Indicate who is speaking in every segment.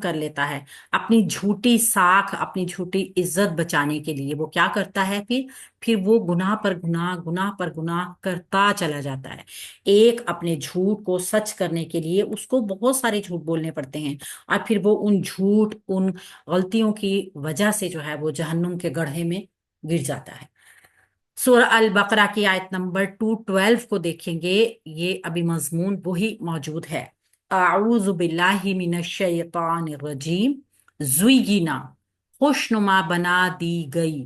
Speaker 1: کر لیتا ہے اپنی جھوٹی ساکھ، اپنی جھوٹی عزت بچانے کے لیے وہ کیا کرتا ہے؟ پھر وہ گناہ پر گناہ، گناہ پر گناہ کرتا چلا جاتا ہے۔ ایک اپنے جھوٹ کو سچ کرنے کے لیے اس کو بہت سارے جھوٹ بولنے پڑتے ہیں، اور پھر وہ ان جھوٹ، ان غلطیوں کی وجہ سے جو ہے وہ جہنم کے گڑھے میں گر جاتا ہے۔ سورہ البقرہ کی آیت نمبر 212 کو دیکھیں گے، یہ ابھی مضمون وہی موجود ہے۔ اعوذ باللہ من الشیطان الرجیم، زوینا، خوشنما بنا دی گئی،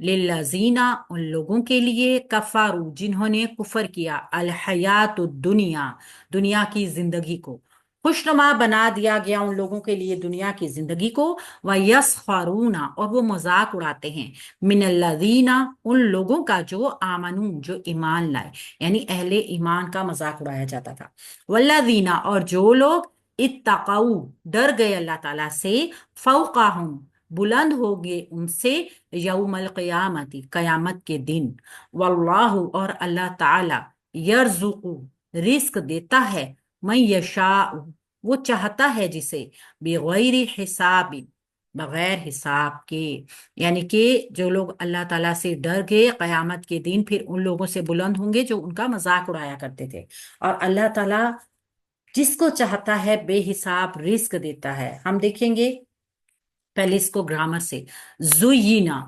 Speaker 1: للذینا، ان لوگوں کے لیے، کفارو، جنہوں نے کفر کیا، الحیات الدنیا، دنیا کی زندگی کو خوشنما بنا دیا گیا ان لوگوں کے لیے دنیا کی زندگی کو، وَيَسْخَرُونَ، اور وہ مذاق اڑاتے ہیں، من الذین، ان لوگوں کا جو آمنون، جو ایمان لائے، یعنی اہل ایمان کا مذاق اڑایا جاتا تھا، والذین، اور جو لوگ اتقوا، ڈر گئے اللہ تعالیٰ سے، فوقہم، بلند ہوگے ان سے، یوم القیامت، قیامت کے دن، واللہ، اور اللہ تعالی، یرزق، رزق دیتا ہے، من یشاء، وہ چاہتا ہے جسے، بغیر حساب، بغیر حساب کے، یعنی کہ جو لوگ اللہ تعالیٰ سے ڈر گئے قیامت کے دن پھر ان لوگوں سے بلند ہوں گے جو ان کا مذاق اڑایا کرتے تھے، اور اللہ تعالیٰ جس کو چاہتا ہے بے حساب رزق دیتا ہے۔ ہم دیکھیں گے پہلے اس کو گرامر سے، زینا،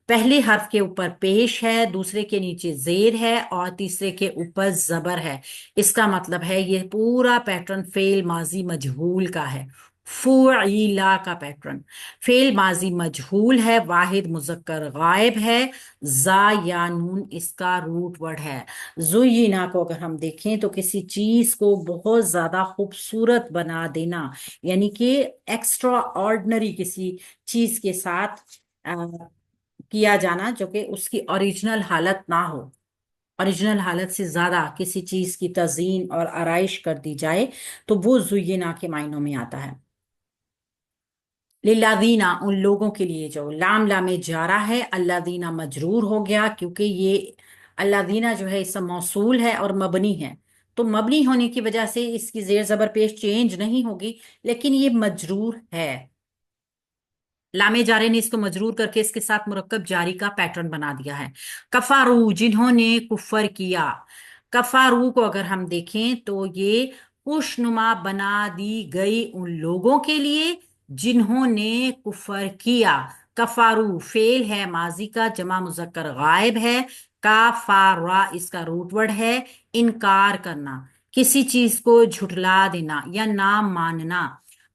Speaker 1: پہلے حرف کے اوپر پیش ہے، دوسرے کے نیچے زیر ہے، اور تیسرے کے اوپر زبر ہے۔ اس کا مطلب ہے یہ پورا پیٹرن فعل ماضی مجہول کا ہے، فعیلا کا پیٹرن، فعل ماضی مجہول ہے، واحد مذکر غائب ہے، زا یا نون اس کا روٹ ورڈ ہے۔ زینا کو اگر ہم دیکھیں تو کسی چیز کو بہت زیادہ خوبصورت بنا دینا، یعنی کہ ایکسٹرا آرڈنری کسی چیز کے ساتھ کیا جانا جو کہ اس کی اوریجنل حالت نہ ہو، اوریجنل حالت سے زیادہ کسی چیز کی تزئین اور آرائش کر دی جائے تو وہ زینا کے معنوں میں آتا ہے۔ للذینا، ان لوگوں کے لیے، جو لام لام جارہ ہے، الذینا مجرور ہو گیا کیونکہ یہ الذینا جو ہے اسم موصول ہے اور مبنی ہے، تو مبنی ہونے کی وجہ سے اس کی زیر زبر پیش چینج نہیں ہوگی، لیکن یہ مجرور ہے، لام جارے نے اس کو مجرور کر کے اس کے ساتھ مرکب جاری کا پیٹرن بنا دیا ہے۔ کفارو، جنہوں نے کفر کیا، کفارو کو اگر ہم دیکھیں تو یہ خوشنما بنا دی گئی ان لوگوں کے لیے جنہوں نے کفر کیا۔ کفارو فعل ہے ماضی کا، جمع مذکر غائب ہے، کافارا اس کا روٹ ورڈ ہے، انکار کرنا، کسی چیز کو جھٹلا دینا یا نہ ماننا۔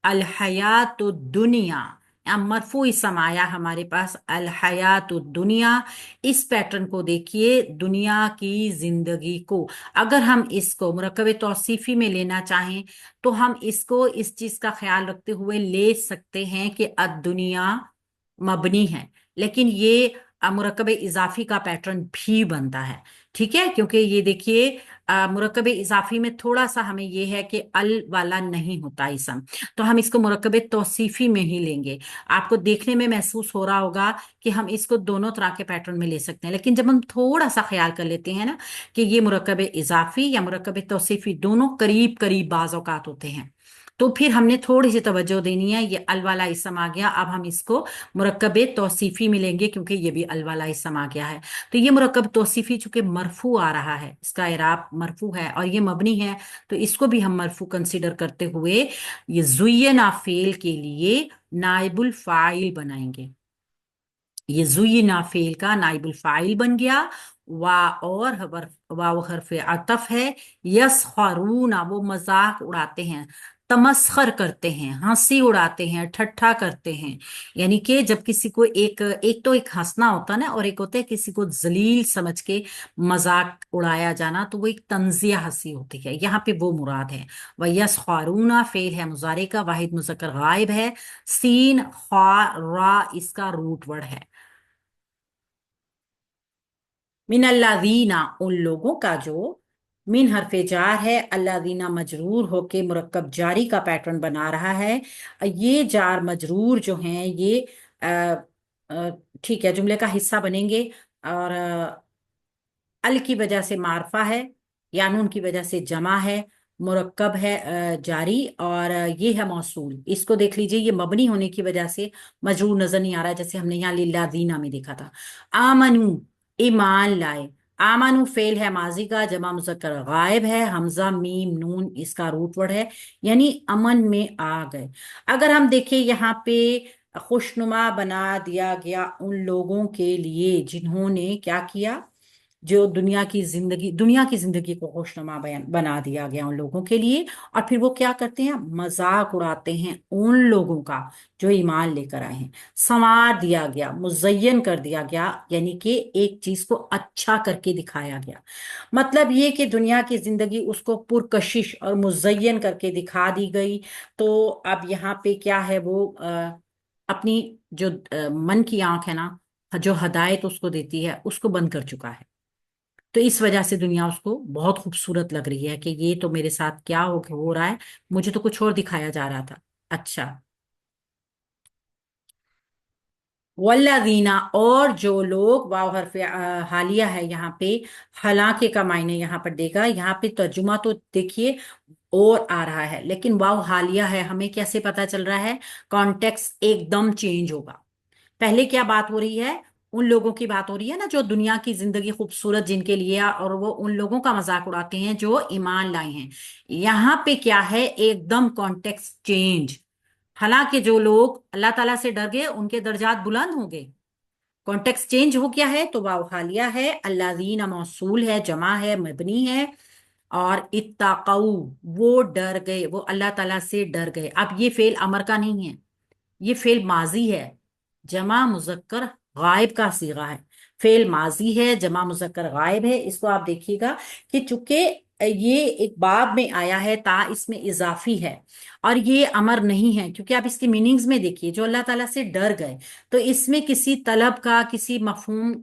Speaker 1: الحیات الدنیا، مرفوع اسم آیا ہمارے پاس، الحیات الدنیا، اس پیٹرن کو دیکھیے، دنیا کی زندگی کو اگر ہم اس کو مرکب توصیفی میں لینا چاہیں تو ہم اس کو اس چیز کا خیال رکھتے ہوئے لے سکتے ہیں کہ الدنیا مبنی ہے، لیکن یہ مرکب اضافی کا پیٹرن بھی بنتا ہے، ٹھیک ہے، کیونکہ یہ دیکھیے مرکب اضافی میں تھوڑا سا ہمیں یہ ہے کہ ال والا نہیں ہوتا اسم، تو ہم اس کو مرکب توصیفی میں ہی لیں گے۔ آپ کو دیکھنے میں محسوس ہو رہا ہوگا کہ ہم اس کو دونوں طرح کے پیٹرن میں لے سکتے ہیں، لیکن جب ہم تھوڑا سا خیال کر لیتے ہیں نا کہ یہ مرکب اضافی یا مرکب توصیفی دونوں قریب قریب بعض اوقات ہوتے ہیں، تو پھر ہم نے تھوڑی سی توجہ دینی ہے، یہ ال والا اسم آ گیا، اب ہم اس کو مرکب توصیفی میں لیں گے کیونکہ یہ بھی ال والا اسم آ گیا ہے، تو یہ مرکب توصیفی چونکہ مرفوع آ رہا ہے، اس کا اعراب مرفوع ہے اور یہ مبنی ہے، تو اس کو بھی ہم مرفوع کنسیڈر کرتے ہوئے یہ زینا فعل کے لیے نائب الفاعل بنائیں گے، یہ زینا فعل کا نائب الفاعل بن گیا۔ اور واو حرف عطف ہے، یسخرون، وہ مذاق اڑاتے ہیں، تمسخر کرتے ہیں، ہنسی اڑاتے ہیں، ٹھٹھا کرتے ہیں، یعنی کہ جب کسی کو ایک تو ایک ہنسنا ہوتا ہے نا، اور ایک ہوتا ہے کسی کو ذلیل سمجھ کے مذاق اڑایا جانا، تو وہ ایک طنزیہ ہنسی ہوتی ہے، یہاں پہ وہ مراد ہے۔ وَيَسْخَرُونَ فعل ہے مضارع کا، واحد مذکر غائب ہے، سین خا را اس کا روٹ ورڈ ہے۔ من الذین، ان لوگوں کا جو، من حرف جار ہے، الذین مجرور ہو کے مرکب جاری کا پیٹرن بنا رہا ہے، یہ جار مجرور جو ہیں یہ ٹھیک ہے جملے کا حصہ بنیں گے، اور ال کی وجہ سے معرفہ ہے، یا نون کی وجہ سے جمع ہے، मुरक्कब है जारी, और ये है मौसूल। इसको देख लीजिए, ये मबनी होने की वजह से मजरूर नजर नहीं आ रहा है, जैसे हमने यहाँ लिल्लाज़ीना में देखा था। आमनू, ईमान लाए। आमनू फेल है माजी का, जमा मुज़क्कर गायब है, हमजा मीम नून इसका रूट वर्ड है, यानी अमन में आ गए। अगर हम देखें यहाँ पे खुशनुमा बना दिया गया उन लोगों के लिए जिन्होंने क्या किया, जो दुनिया की जिंदगी को खुशनुमा बना दिया गया उन लोगों के लिए। और फिर वो क्या करते हैं, मजाक उड़ाते हैं उन लोगों का जो ईमान लेकर आए हैं। संवार दिया गया, मुजय्यन कर दिया गया, यानी कि एक चीज को अच्छा करके दिखाया गया। मतलब ये कि दुनिया की जिंदगी उसको पुरकशिश और मुजय्यन करके दिखा दी गई। तो अब यहाँ पे क्या है, वो अपनी जो मन की आंख है ना, जो हदायत उसको देती है उसको बंद कर चुका है। तो इस वजह से दुनिया उसको बहुत खूबसूरत लग रही है कि ये तो मेरे साथ क्या हो रहा है, मुझे तो कुछ और दिखाया जा रहा था। अच्छा, वल्लादीना, और जो लोग, वाव हरफ हालिया है यहाँ पे। हालांकि का मायने यहाँ पर देगा, यहाँ पे तर्जुमा तो देखिए और आ रहा है, लेकिन वाव हालिया है, हमें कैसे पता चल रहा है, कॉन्टेक्स्ट एकदम चेंज होगा। पहले क्या बात हो रही है, उन लोगों की बात हो रही है ना जो दुनिया की जिंदगी खूबसूरत जिनके लिए, और वो उन लोगों का मजाक उड़ाते हैं जो ईमान लाए हैं। यहाँ पे क्या है, एकदम कॉन्टेक्स्ट चेंज। हालांकि जो लोग अल्लाह ताला से डर गए उनके दर्जात बुलंद हो गए। कॉन्टेक्स्ट चेंज हो गया है, तो वाव हालिया है, अल्लाज़ीना मौसूल है, जमा है, मबनी है। और इत्तक़ऊ, वो डर गए, वो अल्लाह ताला से डर गए। अब ये फेल अमर का नहीं है, ये फेल माजी है, जमा मुजक्कर गायब का सीगा है। फेल माजी है, जमा मुजक्कर गायब है। इसको आप देखिएगा कि चूंकि ये एक बाब में आया है, ता इसमें इजाफी है और ये अमर नहीं है, क्योंकि आप इसके मीनिंग्स में देखिए, जो अल्लाह ताला से डर गए, तो इसमें किसी तलब का किसी मफहूम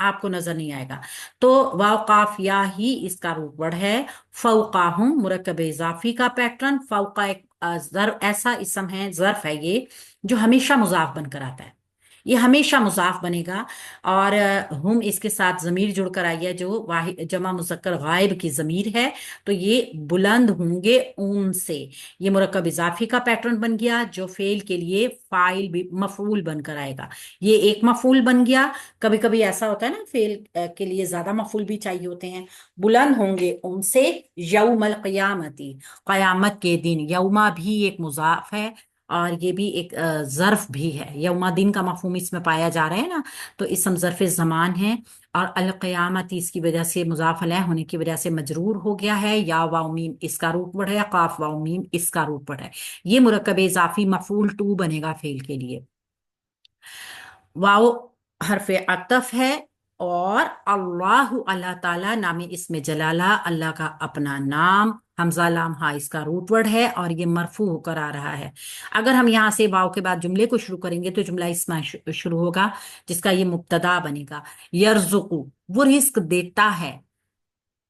Speaker 1: आपको नजर नहीं आएगा। तो वाव काफ या ही इसका रूट वर्ड है। फौकाहुम मुरक्कब इजाफी का पैटर्न, फौका एक जर्फ, ऐसा इसम है, जर्फ है ये, जो हमेशा मुजाफ बनकर आता है, ये हमेशा मुजाफ बनेगा। और हम इसके साथ जमीर जुड़कर आई है, जो वाहिद जमा मुजक्कर गायब की जमीर है। तो ये बुलंद होंगे ऊन से। ये मुरक्कब इजाफी का पैटर्न बन गया, जो फेल के लिए फाइल भी मफूल बनकर आएगा। ये एक मफूल बन गया। कभी कभी ऐसा होता है ना, फेल के लिए ज्यादा मफूल भी चाहिए होते हैं। बुलंद होंगे उनसे यौमल क़यामती, क़यामत के दिन। यौमा भी एक मुजाफ है और ये भी एक ज़र्फ भी है। यौमा दिन का मफहूम इसमें पाया जा रहा है ना, तो इसम ज़र्फ ज़मान है। और अल क़यामती इसकी वजह से मुज़ाफ़ अलैह होने की वजह से मजरूर हो गया है। या वाव मीम इसका रूट वर्ड है, काफ वाव मीम इसका रूट वर्ड है। ये मुरक्कब इज़ाफ़ी मफूल टू बनेगा फेल के लिए। वाव हरफ अतफ है। और अल्लाह, अल्लाह ताला नाम इसमें जलाला, अल्लाह का अपना नाम, हमजा लाम हा इसका रूट वर्ड है और ये मरफू होकर आ रहा है। अगर हम यहाँ से वाव के बाद जुमले को शुरू करेंगे तो जुमला इसमें शुरू होगा, जिसका ये मुब्तदा बनेगा। यरजुकु, वो रिस्क देता है।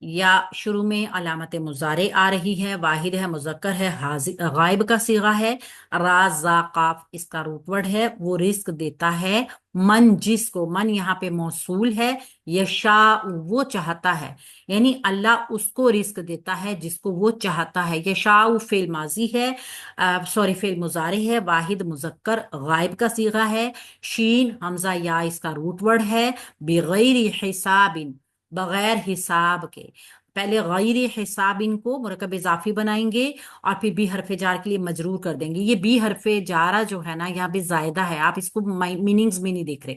Speaker 1: या शुरू में अलामत मुजारे आ रही है, वाहिद है, मुजक्कर है, हाजिर गायब का सीगा है। राज़ाकाफ इसका रूट वर्ड है, वो रिस्क देता है। मन जिसको, मन यहाँ पे मौसूल है। यशा, वो चाहता है, यानी अल्लाह उसको रिस्क देता है जिसको वो चाहता है। यशा फेल माजी है, सॉरी फेल मुजारे है, वाहिद मुजक्कर गायब का सीगा है। शीन हमजा या इसका रूट वर्ड है। बिगैर हिसाबिन, बगैर हिसाब के। पहले गैर हिसाब इनको मुरकब इजाफी बनाएंगे और फिर बी हरफे जार के लिए मजरूर कर देंगे। ये बी हरफे जारा जो है ना, यहाँ पे जायदा है, आप इसको मीनिंग्स में नहीं देख रहे,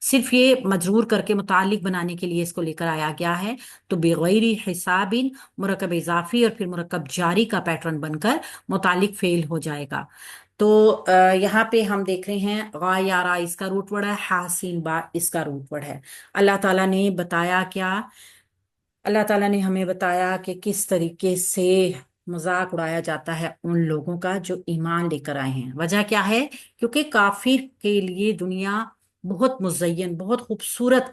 Speaker 1: सिर्फ ये मजरूर करके मुतालिक बनाने के लिए इसको लेकर आया गया है। तो बेगैर हिसाबिन मुरकब इजाफी और फिर मुरकब जारी का पैटर्न बनकर मुतालिक फेल हो जाएगा। तो यहाँ पे हम देख रहे हैं गायारा इसका रूट वर्ड है, हासिन बा इसका रूट वर्ड है। अल्लाह ताला ने बताया क्या, अल्लाह ताला ने हमें बताया कि किस तरीके से मजाक उड़ाया जाता है उन लोगों का जो ईमान लेकर आए हैं। वजह क्या है, क्योंकि काफिर के लिए दुनिया बहुत मुज़य्यन, बहुत खूबसूरत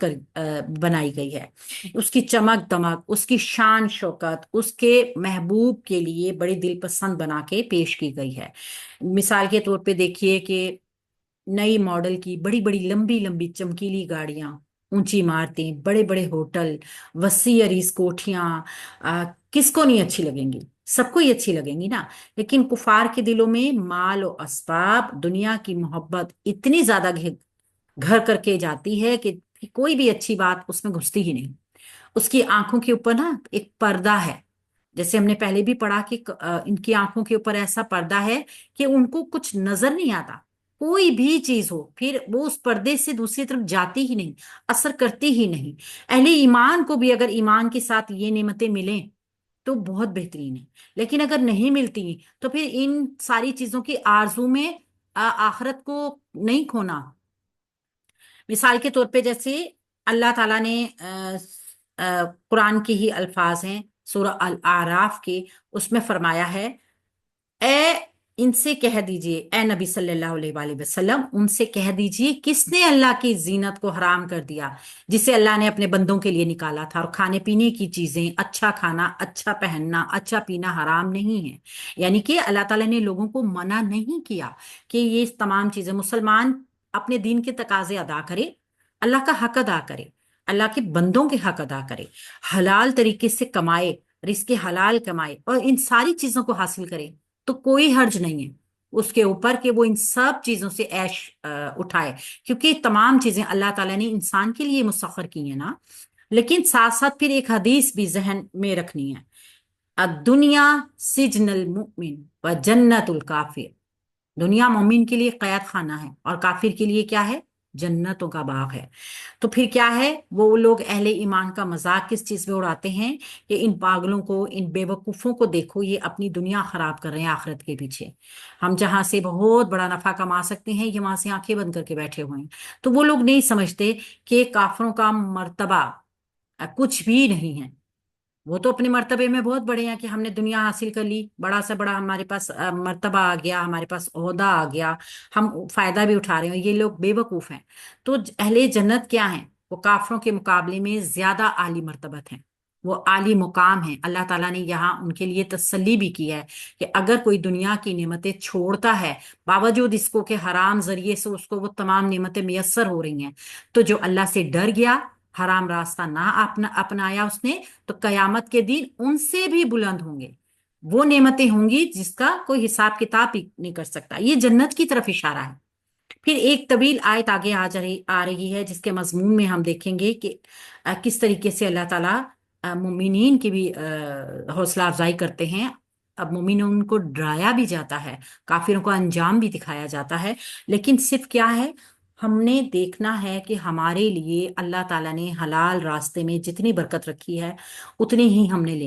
Speaker 1: बनाई गई है। उसकी चमक दमक, उसकी शान शौकत, उसके महबूब के लिए बड़ी दिलपसंद बना के पेश की गई है। मिसाल के तौर पे देखिए कि नई मॉडल की बड़ी बड़ी लंबी लंबी चमकीली गाड़ियां, ऊंची इमारतें, बड़े बड़े होटल, वसी अरीज कोठियां, किसको नहीं अच्छी लगेंगी। सबको ही अच्छी लगेंगी ना। लेकिन कुफार के दिलों में माल और असबाब, दुनिया की मोहब्बत इतनी ज्यादा घर करके जाती है कि कोई भी अच्छी बात उसमें घुसती ही नहीं। उसकी आंखों के ऊपर ना एक पर्दा है। जैसे हमने पहले भी पढ़ा कि इनकी आंखों के ऊपर ऐसा पर्दा है कि उनको कुछ नजर नहीं आता। कोई भी चीज हो फिर वो उस पर्दे से दूसरी तरफ जाती ही नहीं, असर करती ही नहीं। अहले ईमान को भी अगर ईमान के साथ ये नेमतें मिलें तो बहुत बेहतरीन है। लेकिन अगर नहीं मिलती तो फिर इन सारी चीजों की आरजू में आखिरत को नहीं खोना। मिसाल के तौर पे जैसे अल्लाह ताला ने कुरान के ही अल्फाज हैं, सूरह अल आराफ के, उसमें फरमाया है, ए इनसे कह दीजिए, ए नबी सल्लल्लाहु अलैहि वसल्लम, उनसे कह दीजिए किसने अल्लाह की जीनत को हराम कर दिया जिसे अल्लाह ने अपने बंदों के लिए निकाला था। और खाने पीने की चीजें, अच्छा खाना, अच्छा पहनना, अच्छा पीना हराम नहीं है। यानी कि अल्लाह ताला ने लोगों को मना नहीं किया कि ये तमाम चीजें, मुसलमान अपने दीन के तकाजे अदा करे, अल्लाह का हक अदा करे, अल्लाह के बंदों के हक अदा करे, हलाल तरीके से कमाए, रिस्क हलाल कमाए और इन सारी चीजों को हासिल करे, तो कोई हर्ज नहीं है उसके ऊपर कि वो इन सब चीजों से ऐश उठाए। क्योंकि तमाम चीजें अल्लाह ताला ने इंसान के लिए मुसख्खर की है ना। लेकिन साथ साथ फिर एक हदीस भी जहन में रखनी है, दुनिया सिजनल मुमिन व जन्नतुल काफिर। दुनिया मोमिन के लिए कैद खाना है और काफिर के लिए क्या है? जन्नतों का बाग है। तो फिर क्या है, वो लोग अहले ईमान का मजाक किस चीज में उड़ाते हैं कि इन पागलों को, इन बेवकूफों को देखो, ये अपनी दुनिया खराब कर रहे हैं आखिरत के पीछे। हम जहां से बहुत बड़ा नफा कमा सकते हैं, ये वहां से आंखें बंद करके बैठे हुए हैं। तो वो लोग नहीं समझते कि काफिरों का मर्तबा कुछ भी नहीं है। वो तो अपने मर्तबे में बहुत बड़े हैं कि हमने दुनिया हासिल कर ली, बड़ा से बड़ा हमारे पास मर्तबा आ गया, हमारे पास ओहदा आ गया, हम फायदा भी उठा रहे हैं। ये लोग बेवकूफ हैं। तो अहले जन्नत क्या हैं? वो काफरों के मुकाबले में ज्यादा आली मर्तबत हैं, वो आली मुकाम है। अल्लाह ताला ने यहाँ उनके लिए तसल्ली भी की है कि अगर कोई दुनिया की नेमतें छोड़ता है, बावजूद इसको कि हराम जरिए से उसको वो तमाम नेमतें मैसर हो रही हैं, तो जो अल्लाह से डर गया, हराम रास्ता ना अपनाया उसने, तो कयामत के दिन उनसे भी बुलंद होंगे। वो नेमतें होंगी जिसका कोई हिसाब किताब ही नहीं कर सकता। ये जन्नत की तरफ इशारा है। फिर एक तवील आयत आगे आ रही है जिसके मजमून में हम देखेंगे कि किस तरीके से अल्लाह ताला मोमिनीन की भी हौसला अफजाई करते हैं। अब मोमिनून को डराया भी जाता है, काफिरों का अंजाम भी दिखाया जाता है। लेकिन सिर्फ क्या है, हमने देखना है कि हमारे लिए अल्लाह ताला ने हलाल रास्ते में जितनी बरकत रखी है उतनी ही हमने लेनी